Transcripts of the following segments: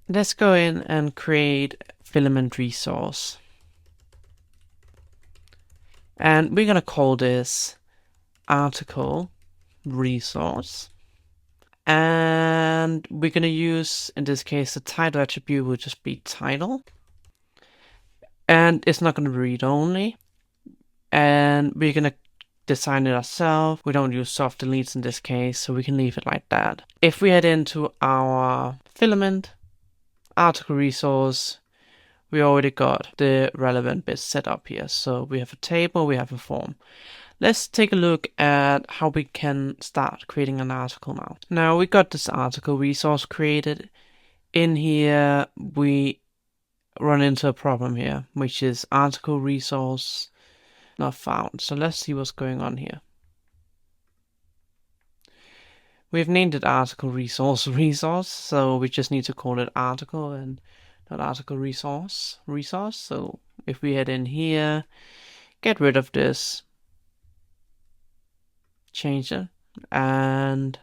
Let's go in and create filament resource. And we're going to call this article resource. And we're going to use, in this case, the title attribute will just be title. And it's not going to be read only. And we're going to design it ourselves. We don't use soft deletes in this case, so we can leave it like that. If we head into our filament article resource, we already got the relevant bits set up here. So we have a table, we have a form. Let's take a look at how we can start creating an article now. Now we got this article resource created. In here, we run into a problem here, which is article resource not found. So let's see what's going on here. We've named it article resource, so we just need to call it article and not article resource. So if we head in here, get rid of this, change it, and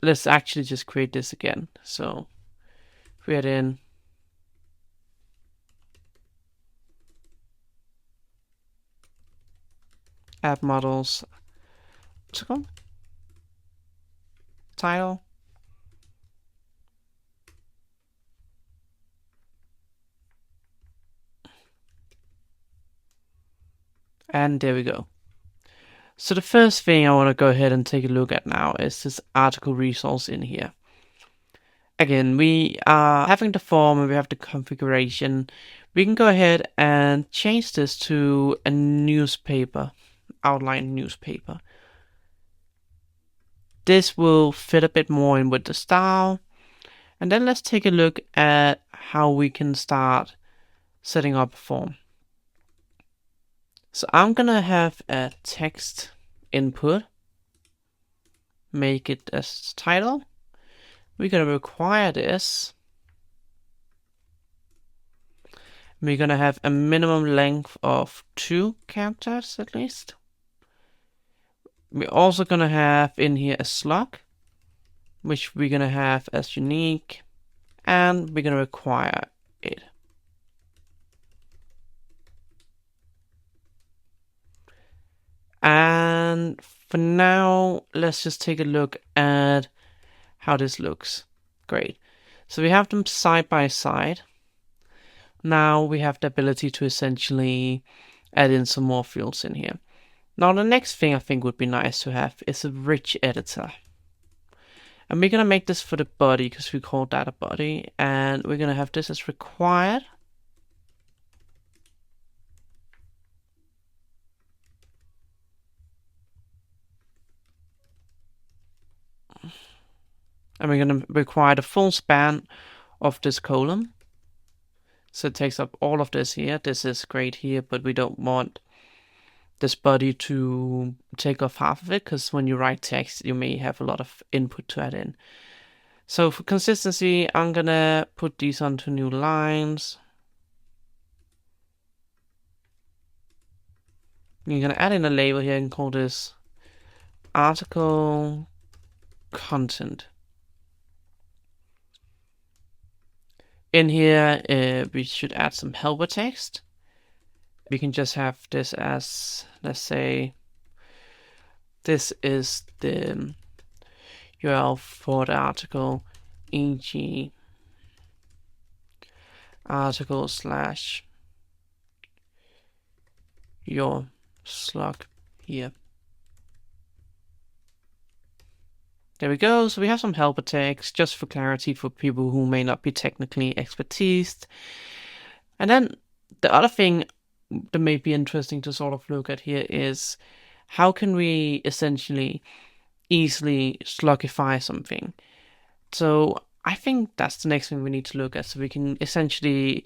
let's actually just create this again. So if we head in, add models, what's it called? Title. And there we go. So the first thing I want to go ahead and take a look at now is this article resource in here. Again, we are having the form and we have the configuration. We can go ahead and change this to a newspaper, outline newspaper. This will fit a bit more in with the style. And then let's take a look at how we can start setting up a form. So I'm gonna have a text input, make it as title. We're gonna require this. We're gonna have a minimum length of 2 characters at least. We're also gonna have in here a slug, which we're gonna have as unique, and we're gonna require it. And for now, let's just take a look at how this looks. Great. So we have them side by side. Now we have the ability to essentially add in some more fields in here. Now the next thing I think would be nice to have is a rich editor. And we're going to make this for the body because we call that a body. And we're going to have this as required. And we're going to require the full span of this column. So it takes up all of this here. This is great here, but we don't want this body to take off half of it, because when you write text, you may have a lot of input to add in. So for consistency, I'm gonna put these onto new lines. You're gonna add in a label here and call this article content. In here, we should add some helper text. We can just have this as, let's say, this is the URL for the article, e.g. article / your slug here. There we go. So we have some helper text just for clarity for people who may not be technically expertised. And then the other thing that may be interesting to sort of look at here is how can we essentially easily slugify something. So I think that's the next thing we need to look at. So we can essentially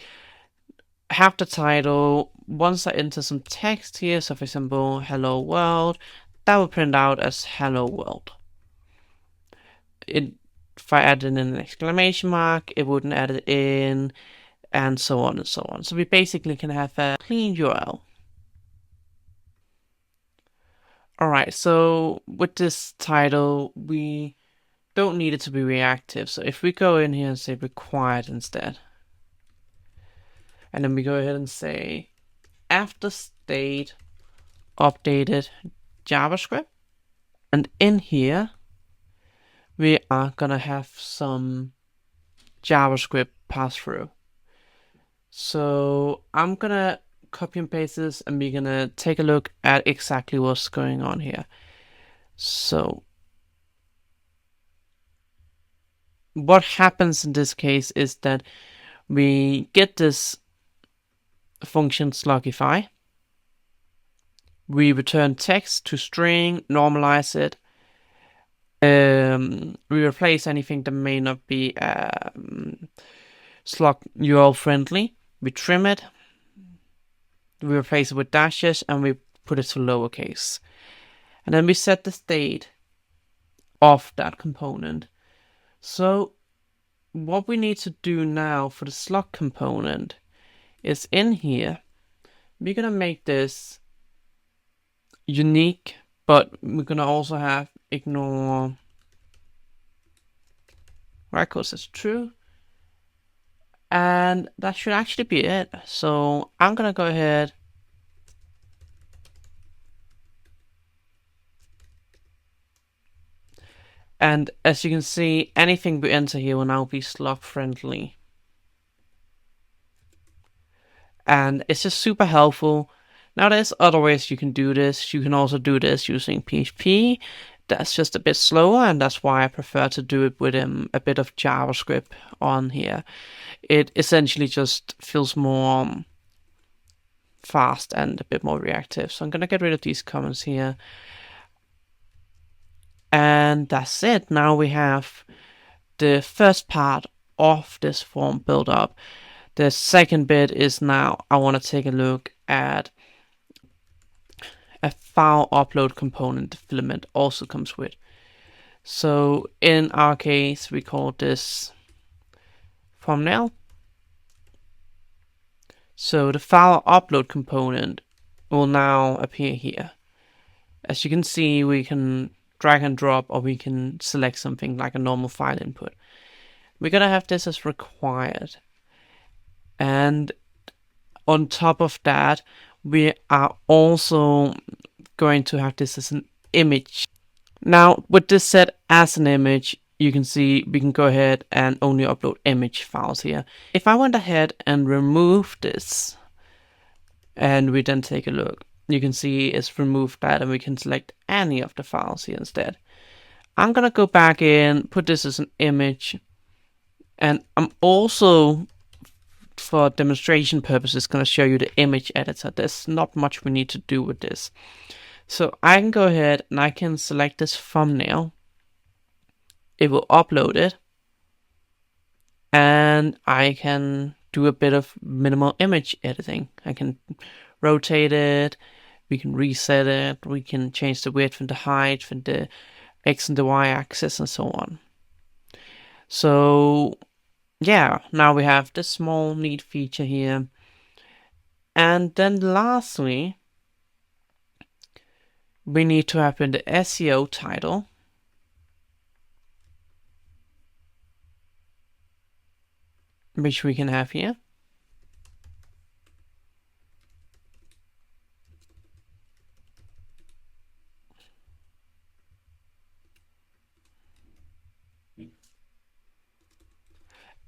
have the title. Once I enter some text here, so for example, hello world, that will print out as hello world. If I add in an exclamation mark, it wouldn't add it in, and so on and so on. So we basically can have a clean URL. Alright, so with this title, we don't need it to be reactive. So if we go in here and say required instead, and then we go ahead and say after state updated JavaScript, and in here we are gonna have some JavaScript pass through. So I'm gonna copy and paste this, and we're gonna take a look at exactly what's going on here. So what happens in this case is that we get this function slugify. We return text to string, normalize it. We replace anything that may not be slug URL friendly. We trim it. We replace it with dashes, and we put it to lowercase. And then we set the state of that component. So what we need to do now for the slug component is in here, we're gonna make this unique, but we're gonna also have ignore records as true. And that should actually be it. So I'm gonna go ahead and as you can see, anything we enter here will now be slug friendly. And it's just super helpful. Now there's other ways you can do this. You can also do this using PHP. That's just a bit slower, and that's why I prefer to do it with a bit of JavaScript on here. It essentially just feels more fast and a bit more reactive. So I'm gonna get rid of these comments here. And that's it. Now we have the first part of this form built up. The second bit is now I want to take a look at a file upload component the Filament also comes with. So in our case, we call this thumbnail. So the file upload component will now appear here. As you can see, we can drag and drop, or we can select something like a normal file input. We're gonna have this as required. And on top of that, we are also going to have this as an image. Now, with this set as an image, you can see we can go ahead and only upload image files here. If I went ahead and remove this, and we then take a look, you can see it's removed that, and we can select any of the files here instead. I'm gonna go back in, put this as an image, and I'm also, for demonstration purposes, going to show you the image editor. There's not much we need to do with this. So I can go ahead and I can select this thumbnail. It will upload it. And I can do a bit of minimal image editing. I can rotate it. We can reset it. We can change the width and the height and the X and the Y axis and so on. So yeah, now we have this small neat feature here. And then lastly, we need to have in the SEO title. Which we can have here.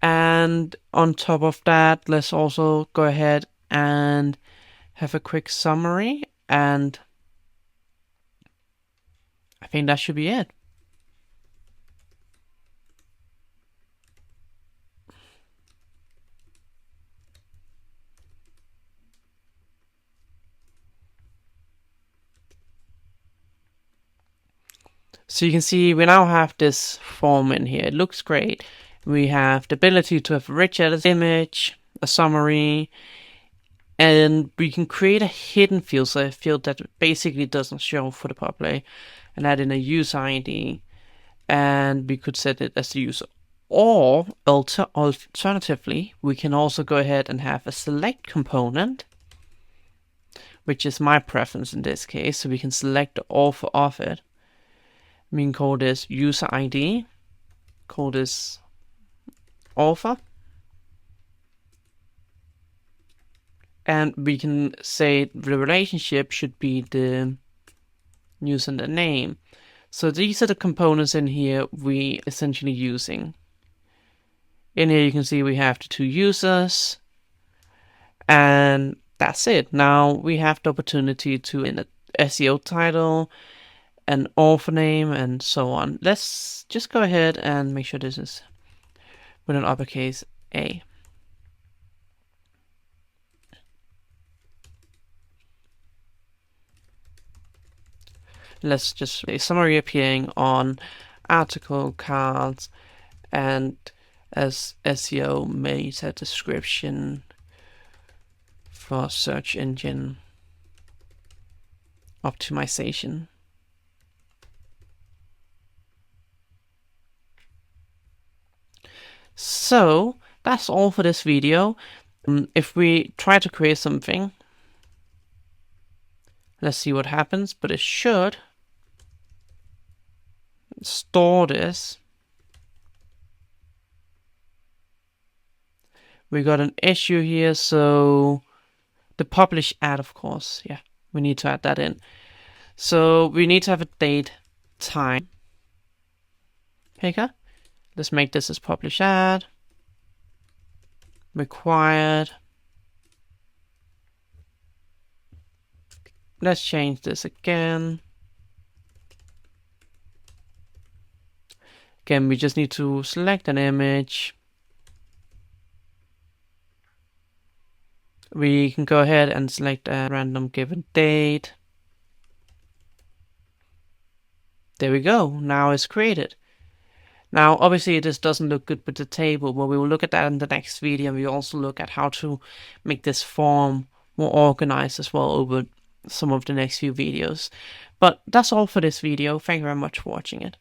And on top of that, let's also go ahead and have a quick summary, and I think that should be it. So you can see we now have this form in here. It looks great. We have the ability to have a rich edit image, a summary, and we can create a hidden field, so a field that basically doesn't show for the public, and add in a user ID, and we could set it as the user. Or alternatively, we can also go ahead and have a select component, which is my preference in this case. So we can select the author of it. We can call this user ID, call this author, and we can say the relationship should be the user and the name. So these are the components in here we essentially using. In here you can see we have the two users, and that's it. Now we have the opportunity to in the SEO title, an author name, and so on. Let's just go ahead and make sure this is with an uppercase A. Let's just a summary appearing on article cards, and as SEO meta description for search engine optimization. So that's all for this video. If we try to create something, let's see what happens, but it should store this. We got an issue here, so the publish ad, of course, yeah, we need to add that in. So we need to have a date, time. Okay, let's make this as publish ad, required. Let's change this again. Again, we just need to select an image. We can go ahead and select a random given date. There we go, now it's created. Now, obviously this doesn't look good with the table, but we will look at that in the next video, and we also look at how to make this form more organized as well over some of the next few videos. But that's all for this video. Thank you very much for watching it.